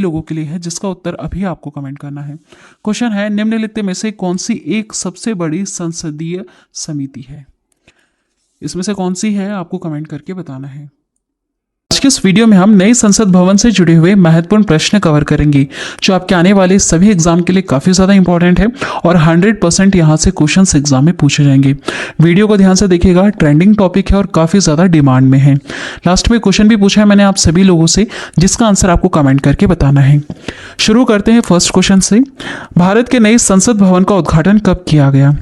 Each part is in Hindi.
लोगों के लिए है, जिसका उत्तर अभी आपको कमेंट करना है। क्वेश्चन है, निम्नलिखित में से कौन सी एक सबसे बड़ी संसदीय समिति है? इसमें से कौन सी है आपको कमेंट करके बताना है। आज के इस वीडियो में हम नई संसद भवन से जुड़े हुए महत्वपूर्ण प्रश्न कवर करेंगे, जो आपके आने वाले सभी एग्जाम के लिए काफी ज्यादा इंपॉर्टेंट है और 100% यहाँ से क्वेश्चंस एग्जाम में पूछे जाएंगे। वीडियो को ध्यान से देखिएगा, ट्रेंडिंग टॉपिक है और काफी ज्यादा डिमांड में है। लास्ट में क्वेश्चन भी पूछा है मैंने आप सभी लोगों से, जिसका आंसर आपको कमेंट करके बताना है। शुरू करते हैं फर्स्ट क्वेश्चन से। भारत के नए संसद भवन का उद्घाटन कब किया गया?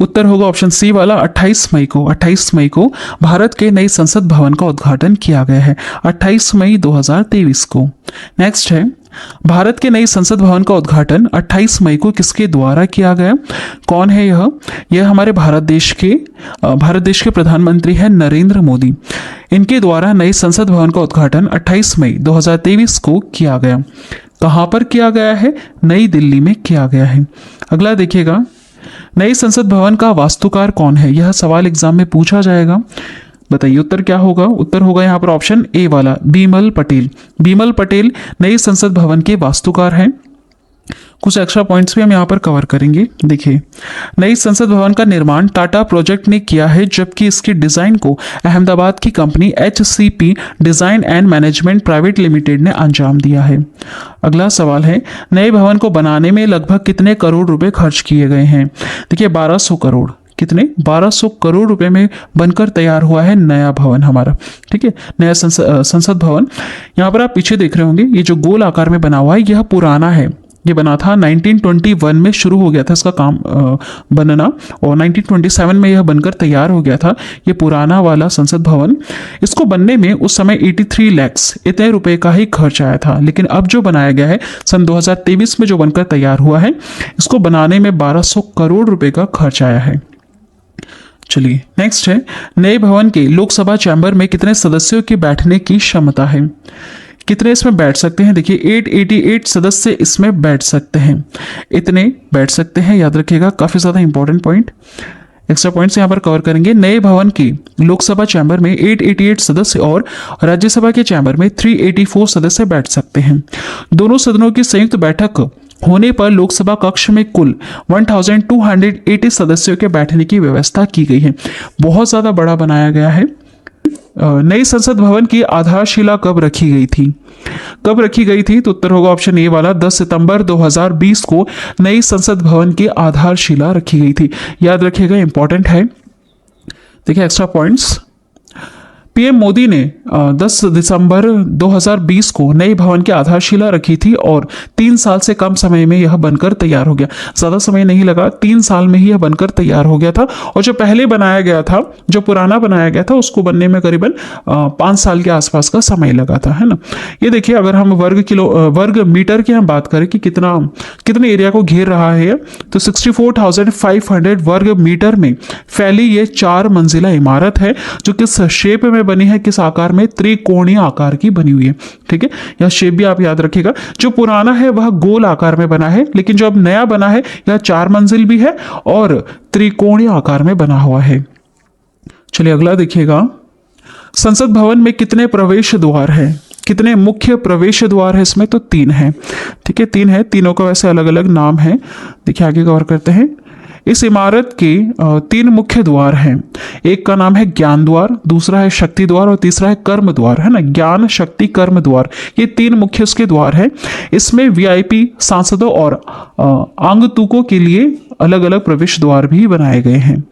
उत्तर होगा ऑप्शन सी वाला 28 मई को। 28 मई को भारत के नई संसद भवन का उद्घाटन किया गया है, 28 मई 2023 को। नेक्स्ट है, भारत के नई संसद भवन का उद्घाटन 28 मई को किसके द्वारा किया गया? कौन है यह हमारे भारत देश के प्रधानमंत्री है नरेंद्र मोदी। इनके द्वारा नई संसद भवन का उद्घाटन 28 मई 2023 को किया गया। कहां पर किया गया है? नई दिल्ली में किया गया है। अगला देखिएगा, नई संसद भवन का वास्तुकार कौन है? यह सवाल एग्जाम में पूछा जाएगा। बताइए उत्तर क्या होगा? उत्तर होगा यहाँ पर ऑप्शन ए वाला, बीमल पटेल। बीमल पटेल नई संसद भवन के वास्तुकार हैं। कुछ एक्स्ट्रा पॉइंट्स भी हम यहाँ पर कवर करेंगे। देखिए, नई संसद भवन का निर्माण टाटा प्रोजेक्ट ने किया है, जबकि इसकी डिजाइन को अहमदाबाद की company HCP design and management private limited ने अंजाम दिया है। अगला सवाल है, नए भवन को बनाने में लगभग कितने करोड़ रुपए खर्च किए गए हैं? देखिए 1200 करोड़। कितने? 1200 करोड़ रुपए में बनकर तैयार हुआ है नया भवन हमारा। ठीक है, नया संसद भवन। यहाँ पर आप पीछे देख रहे होंगे, ये जो गोल आकार में बना हुआ है यह पुराना है। ये बना था 1921 में, शुरू हो गया था इसका काम बनना और 1927 में यह बनकर तैयार हो गया था। ये पुराना वाला संसद भवन, इसको बनने में उस समय 83 लाख इतने रुपए का ही खर्च आया था। लेकिन अब जो बनाया गया है सन 2023 में जो बनकर तैयार हुआ है, इसको बनाने में 1200 करोड़ रुपए का खर्च आया है। चलिए नेक्स्ट है, नए भवन के लोकसभा चैम्बर में कितने सदस्यों की बैठने की क्षमता है? कितने इसमें बैठ सकते हैं? देखिए 888 सदस्य इसमें बैठ सकते हैं। इतने बैठ सकते हैं, याद रखिएगा, काफी ज्यादा इंपॉर्टेंट पॉइंट। एक्स्ट्रा पॉइंट्स यहाँ पर कवर करेंगे। नए भवन के लोकसभा चैम्बर में 888 सदस्य और राज्यसभा के चैम्बर में 384 सदस्य बैठ सकते हैं। दोनों सदनों की संयुक्त बैठक होने पर लोकसभा कक्ष में कुल 1280 सदस्यों के बैठने की व्यवस्था की गई है। बहुत ज्यादा बड़ा बनाया गया है। नई संसद भवन की आधारशिला कब रखी गई थी? कब रखी गई थी? तो उत्तर होगा ऑप्शन ए वाला, 10 सितंबर 2020 को नई संसद भवन की आधारशिला रखी गई थी। याद रखिएगा, इंपॉर्टेंट है। देखिए एक्स्ट्रा पॉइंट्स, पीएम मोदी ने 10 दिसंबर 2020 को नए भवन की आधारशिला रखी थी और 3 साल से कम समय में यह बनकर तैयार हो गया। ज्यादा समय नहीं लगा, 3 साल में ही यह बनकर तैयार हो गया था। और जो पहले बनाया गया था, जो पुराना बनाया गया था, उसको बनने में करीबन 5 साल के आसपास का समय लगा था, है ना। ये देखिए, अगर हम वर्ग मीटर की हम बात करें कि कितने एरिया को घेर रहा है, तो 64,500 वर्ग मीटर में फैली ये 4 मंजिला इमारत है, जो किस शेप में बनी है? किस आकार में? त्रिकोणीय आकार की बनी हुई है। ठीक है, यह शेप भी आप याद रखिएगा। जो पुराना है वह गोल आकार में बना है, लेकिन जो अब नया बना है यह 4 मंजिल भी है और त्रिकोणीय आकार में बना हुआ है। चलिए अगला देखिएगा, संसद भवन में कितने प्रवेश द्वार है? कितने मुख्य प्रवेश द्वार है इसमें? तो 3 है। ठीक है, 3 है। तीनों का वैसे अलग अलग नाम है। देखिए आगे कवर करते हैं। इस इमारत के 3 मुख्य द्वार हैं। एक का नाम है ज्ञान द्वार, दूसरा है शक्ति द्वार और तीसरा है कर्म द्वार, है ना। ज्ञान, शक्ति, कर्म द्वार, ये 3 मुख्य उसके द्वार हैं। इसमें VIP सांसदों और आगंतुकों के लिए अलग अलग प्रवेश द्वार भी बनाए गए हैं।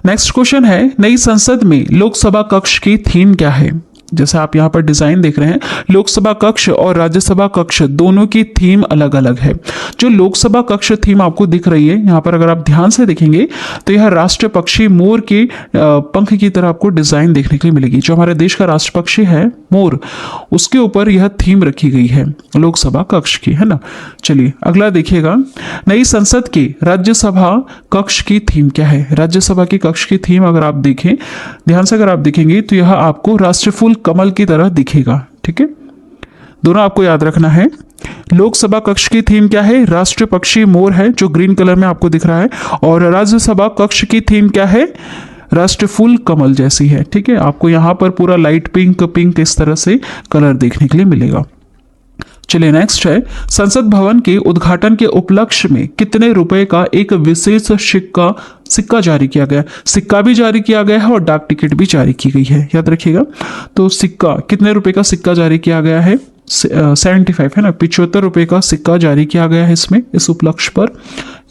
नेक्स्ट क्वेश्चन है, नई संसद में लोकसभा कक्ष की थीम क्या है? जैसे आप यहाँ पर डिजाइन देख रहे हैं, लोकसभा कक्ष और राज्यसभा कक्ष दोनों की थीम अलग अलग है। जो लोकसभा कक्ष थीम आपको दिख रही है यहाँ पर, अगर आप ध्यान से देखेंगे तो यह राष्ट्र पक्षी मोर के पंख की तरह आपको डिजाइन देखने के लिए मिलेगी। जो हमारे देश का राष्ट्र पक्षी है मोर, उसके ऊपर यह थीम रखी गई है लोकसभा कक्ष की, है ना। चलिए अगला देखिएगा, नई संसद के राज्यसभा कक्ष की थीम क्या है? राज्यसभा की कक्ष की थीम अगर आप देखें, ध्यान से अगर आप देखेंगे तो यह आपको राष्ट्रफूल कमल की तरह दिखेगा। ठीक है, दोनों आपको याद रखना है। लोकसभा कक्ष की थीम क्या है? राष्ट्र पक्षी मोर है, जो ग्रीन कलर में आपको दिख रहा है। और राज्यसभा कक्ष की थीम क्या है? राष्ट्रफूल कमल जैसी है। ठीक है, आपको यहाँ पर पूरा लाइट पिंक इस तरह से कलर देखने के लिए मिलेगा। चलिए नेक्स्ट है, संसद भवन के उद्घाटन के उपलक्ष्य में कितने रुपए का एक विशेष सिक्का जारी किया गया। सिक्का भी जारी किया गया है और डाक टिकट भी जारी की गई है, याद रखिएगा। तो सिक्का, कितने रुपए का सिक्का जारी किया गया है, 75 है ना, 75 रुपए का सिक्का जारी किया गया है इसमें, इस उपलक्ष्य पर।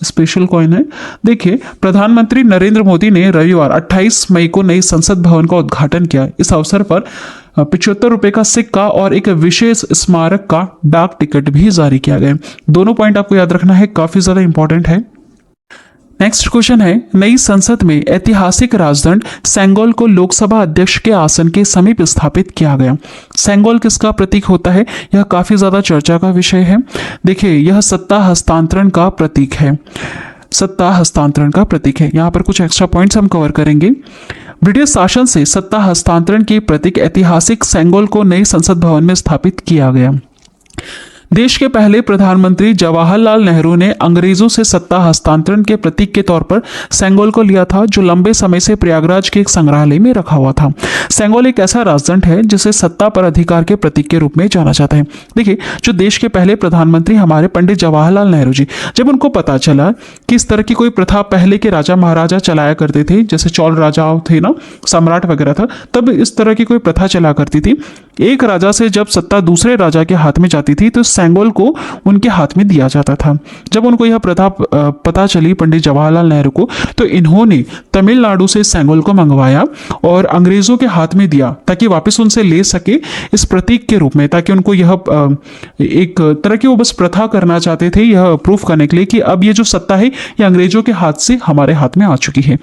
स्पेशल कॉइन है। देखिए, प्रधानमंत्री नरेंद्र मोदी ने रविवार 28 मई को नई संसद भवन का उद्घाटन किया। इस अवसर पर 75 रुपए का सिक्का और एक विशेष स्मारक का डाक टिकट भी जारी किया गया। दोनों पॉइंट आपको याद रखना है, काफी ज्यादा इंपॉर्टेंट है। नेक्स्ट क्वेश्चन है, नई संसद में ऐतिहासिक राजदंड सेंगोल को लोकसभा अध्यक्ष के आसन के समीप स्थापित किया गया। सेंगोल किसका प्रतीक होता है, यह काफी ज्यादा चर्चा का विषय है। देखिए, यह सत्ता हस्तांतरण का प्रतीक है, सत्ता हस्तांतरण का प्रतीक है। यहाँ पर कुछ एक्स्ट्रा पॉइंट्स हम कवर करेंगे। ब्रिटिश शासन से सत्ता हस्तांतरण के प्रतीक ऐतिहासिक सेंगोल को नई संसद भवन में स्थापित किया गया। देश के पहले प्रधानमंत्री जवाहरलाल नेहरू ने अंग्रेजों से सत्ता हस्तांतरण के प्रतीक के तौर पर सेंगोल को लिया था, जो लंबे समय से प्रयागराज के एक संग्रहालय में रखा हुआ था। सेंगोल एक ऐसा राजदंड है जिसे सत्ता पर अधिकार के प्रतीक के रूप में जाना जाता है। देखिए, जो देश के पहले प्रधानमंत्री हमारे पंडित जवाहरलाल नेहरू जी, जब उनको पता चला कि इस तरह की कोई प्रथा पहले के राजा महाराजा चलाया करते थे, जैसे चौल राजा थे ना, सम्राट वगैरह था, तब इस तरह की कोई प्रथा चला करती थी। एक राजा से जब सत्ता दूसरे राजा के हाथ में जाती थी तो सेंगोल को उनके हाथ में दिया जाता था। जब उनको यह प्रथा पता चली पंडित जवाहरलाल नेहरू को, तो इन्होंने तमिलनाडु से सेंगोल को मंगवाया और अंग्रेजों के हाथ में दिया ताकि वापस उनसे ले सके इस प्रतीक के रूप में, ताकि उनको यह एक तरह की वो बस प्रथा करना चाहते थे, यह प्रूफ करने के लिए कि अब ये जो सत्ता है ये अंग्रेजों के हाथ से हमारे हाथ में आ चुकी है।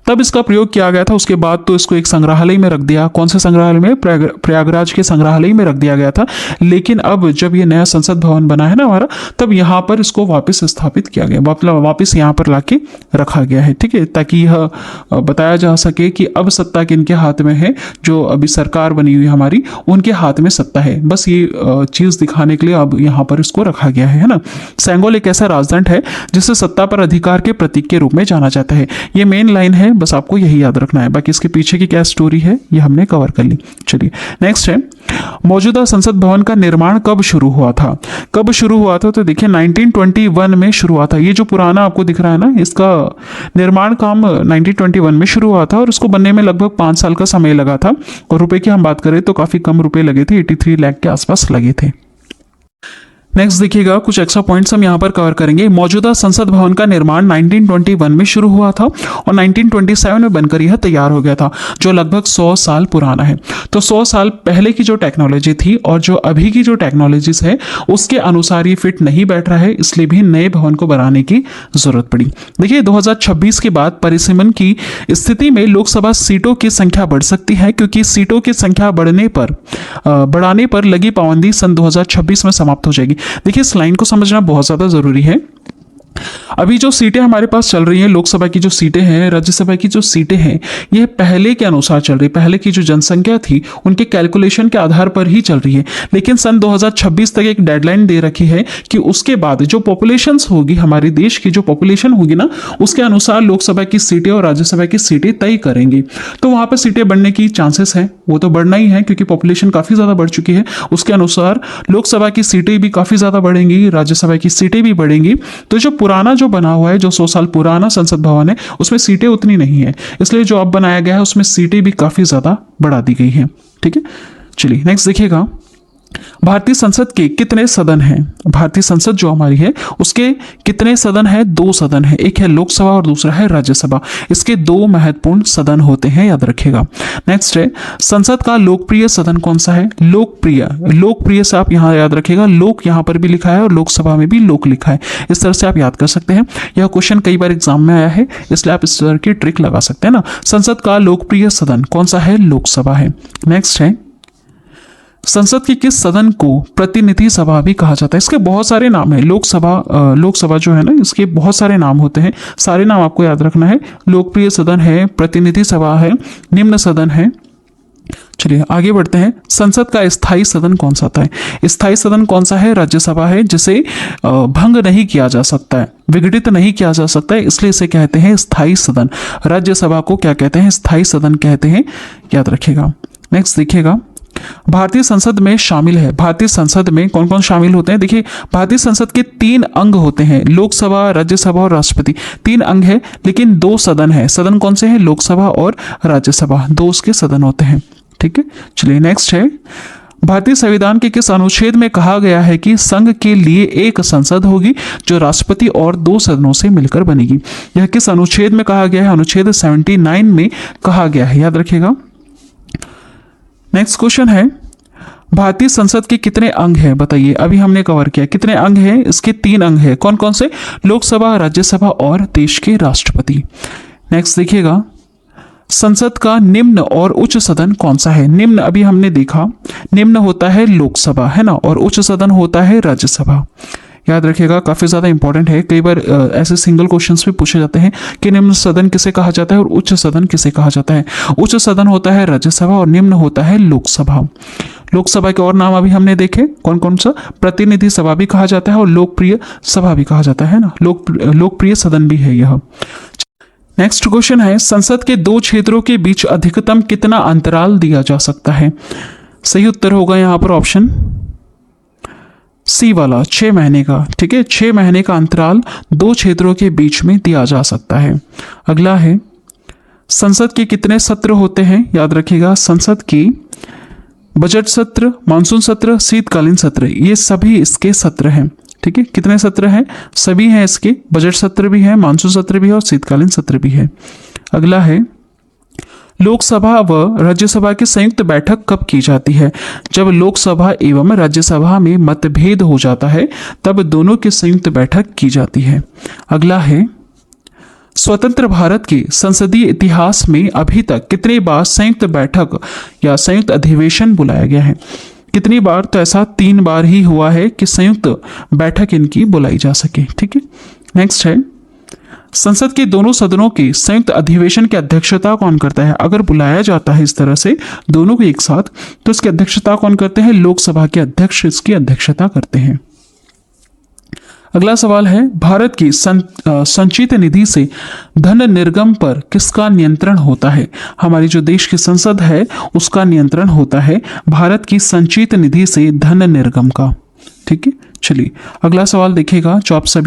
तब इसका प्रयोग किया गया था। उसके बाद तो इसको एक संग्रहालय में रख दिया। कौन से संग्रहालय में? प्रयागराज के संग्रहालय में रख दिया गया था। लेकिन अब जब ये नया संसद भवन बना है ना हमारा, तब यहाँ पर इसको वापस स्थापित किया गया, वापस यहाँ पर लाके रखा गया है, ठीक है, ताकि यह बताया जा सके कि अब सत्ता किनके हाथ में है। जो अभी सरकार बनी हुई हमारी, उनके हाथ में सत्ता है। बस ये चीज दिखाने के लिए अब यहाँ पर इसको रखा गया है ना। सेंगोल एक ऐसा राजदंड है जिसे सत्ता पर अधिकार के प्रतीक के रूप में जाना जाता है। ये मेन लाइन है, बस आपको यही याद रखना है। बाकी इसके पीछे की क्या स्टोरी है ये हमने कवर कर ली। चलिए नेक्स्ट है, मौजूदा संसद भवन का निर्माण कब शुरू हुआ था? कब शुरू हुआ था? तो देखिए 1921 में शुरू हुआ था। ये जो पुराना आपको दिख रहा है ना, इसका निर्माण काम 1921 में शुरू हुआ था और इसको बनने में लगभग 5 साल का समय लगा था। और रुपए की हम बात करें तो काफी कम रुपए लगे थे, 83 लाख के आसपास लगे थे। नेक्स्ट देखिएगा, कुछ एक्स्ट्रा पॉइंट्स हम यहाँ पर कवर करेंगे। मौजूदा संसद भवन का निर्माण 1921 में शुरू हुआ था और 1927 में बनकर यह तैयार हो गया था, जो लगभग 100 साल पुराना है। तो 100 साल पहले की जो टेक्नोलॉजी थी और जो अभी की जो टेक्नोलॉजीज है उसके अनुसार ये फिट नहीं बैठ रहा है, इसलिए भी नए भवन को बनाने की जरूरत पड़ी। देखिए 2026 के बाद परिसीमन की स्थिति में लोकसभा सीटों की संख्या बढ़ सकती है, क्योंकि सीटों की संख्या बढ़ाने पर लगी पाबंदी सन 2026 में समाप्त हो जाएगी। देखिए इस लाइन को समझना बहुत ज्यादा जरूरी है। अभी जो सीटें हमारे पास चल रही हैं, लोकसभा की जो सीटें हैं, राज्यसभा की जो सीटें हैं, ये पहले के अनुसार चल रही, पहले की जो जनसंख्या थी उनके कैलकुलेशन के आधार पर ही चल रही है। लेकिन सन 2026 तक एक डेडलाइन दे रखी है कि उसके बाद जो पॉपुलेशंस होगी, हमारे देश की जो पॉपुलेशन होगी ना, उसके अनुसार लोकसभा की सीटें और राज्यसभा की सीटें तय करेंगे। तो वहां पर सीटें बढ़ने की चांसेस है, वो तो बढ़ना ही है क्योंकि पॉपुलेशन काफी ज्यादा बढ़ चुकी है। उसके अनुसार लोकसभा की सीटें भी काफी ज्यादा बढ़ेंगी, राज्यसभा की सीटें भी बढ़ेंगी। तो जो पुराना जो बना हुआ है, जो 100 साल पुराना संसद भवन है, उसमें सीटें उतनी नहीं है, इसलिए जो अब बनाया गया है उसमें सीटें भी काफी ज्यादा बढ़ा दी गई हैं। ठीक है, चलिए नेक्स्ट देखिएगा, भारतीय संसद के कितने सदन हैं? भारतीय संसद जो हमारी है उसके कितने सदन है? 2 सदन है, एक है लोकसभा और दूसरा है राज्यसभा। इसके 2 महत्वपूर्ण सदन होते हैं, याद रखिएगा। नेक्स्ट है, संसद का लोकप्रिय सदन कौन सा है? लोकप्रिय से आप यहां याद रखिएगा, लोक यहां पर भी लिखा है और लोकसभा में भी लोक लिखा है, इस तरह से आप याद कर सकते हैं। यह क्वेश्चन कई बार एग्जाम में आया है, इसलिए आप इस तरह की ट्रिक लगा सकते हैं ना। संसद का लोकप्रिय सदन कौन सा है? लोकसभा है। नेक्स्ट है, संसद के किस सदन को प्रतिनिधि सभा भी कहा जाता है? इसके बहुत सारे नाम है। लोकसभा जो है ना, इसके बहुत सारे नाम होते हैं, सारे नाम आपको याद रखना है। लोकप्रिय सदन है, प्रतिनिधि सभा है, निम्न सदन है। चलिए आगे बढ़ते हैं। संसद का स्थायी सदन कौन सा होता है? स्थायी सदन कौन सा है? राज्यसभा है, जिसे भंग नहीं किया जा सकता है, विघटित नहीं किया जा सकता है, इसलिए इसे कहते हैं स्थायी सदन। राज्यसभा को क्या कहते हैं? स्थायी सदन कहते हैं, याद रखिएगा। नेक्स्ट देखिएगा, भारतीय संसद में शामिल है। भारतीय संसद में कौन कौन शामिल होते हैं? देखिए, भारतीय संसद के 3 अंग होते हैं, लोकसभा, राज्यसभा और राष्ट्रपति। 3 अंग है, लेकिन 2 सदन है। सदन कौन से हैं? लोकसभा और राज्यसभा, 2 उसके सदन होते हैं। ठीक है, चलिए नेक्स्ट है, भारतीय संविधान के किस अनुच्छेद में कहा गया है कि संघ के लिए एक संसद होगी जो राष्ट्रपति और 2 सदनों से मिलकर बनेगी? यह किस अनुच्छेद में कहा गया है? अनुच्छेद 79 में कहा गया है, याद रखिएगा। नेक्स्ट क्वेश्चन है, भारतीय संसद के कितने अंग हैं? बताइए, अभी हमने कवर किया कितने अंग हैं। इसके 3 अंग हैं, कौन कौन से? लोकसभा, राज्यसभा और देश के राष्ट्रपति। नेक्स्ट देखिएगा, संसद का निम्न और उच्च सदन कौन सा है? निम्न अभी हमने देखा, निम्न होता है लोकसभा, है ना, और उच्च सदन होता है राज्यसभा। याद रखिएगा, काफी ज्यादा इंपॉर्टेंट है। कई बार ऐसे सिंगल क्वेश्चंस भी पूछे जाते हैं कि निम्न सदन किसे कहा जाता है और उच्च सदन किसे कहा जाता है। उच्च सदन होता है राज्यसभा और निम्न होता है लोकसभा। लोकसभा के और नाम अभी हमने देखे, कौन कौन सा? प्रतिनिधि सभा भी कहा जाता है और लोकप्रिय सभा भी कहा जाता है ना, लोकप्रिय सदन भी है यह। नेक्स्ट क्वेश्चन है, संसद के 2 क्षेत्रों के बीच अधिकतम कितना अंतराल दिया जा सकता है? सही उत्तर होगा यहाँ पर ऑप्शन सी वाला, 6 महीने का। ठीक है, 6 महीने का अंतराल 2 क्षेत्रों के बीच में दिया जा सकता है। अगला है, संसद के कितने सत्र होते हैं? याद रखिएगा, संसद की बजट सत्र, मानसून सत्र, शीतकालीन सत्र, ये सभी इसके सत्र हैं। ठीक है, कितने सत्र हैं? सभी हैं इसके, बजट सत्र भी है, मानसून सत्र भी है और शीतकालीन सत्र भी है। अगला है, लोकसभा व राज्यसभा की संयुक्त बैठक कब की जाती है? जब लोकसभा एवं राज्यसभा में मतभेद हो जाता है तब दोनों की संयुक्त बैठक की जाती है। अगला है, स्वतंत्र भारत के संसदीय इतिहास में अभी तक कितनी बार संयुक्त बैठक या संयुक्त अधिवेशन बुलाया गया है? कितनी बार? तो ऐसा 3 बार ही हुआ है कि संयुक्त बैठक इनकी बुलाई जा सके। ठीक है, नेक्स्ट है, संसद के दोनों सदनों के संयुक्त अधिवेशन की अध्यक्षता कौन करता है? अगर बुलाया जाता है इस तरह से दोनों को एक साथ, तो इसकी अध्यक्षता कौन करते हैं? लोकसभा के अध्यक्ष इसकी अध्यक्षता करते हैं। अगला सवाल है, भारत की संचित निधि से धन निर्गम पर किसका नियंत्रण होता है? हमारी जो देश की संसद है उसका नियंत्रण होता है भारत की संचित निधि से धन निर्गम का। ठीक है, चलिए अगला सवाल देखिएगा जो आप सभी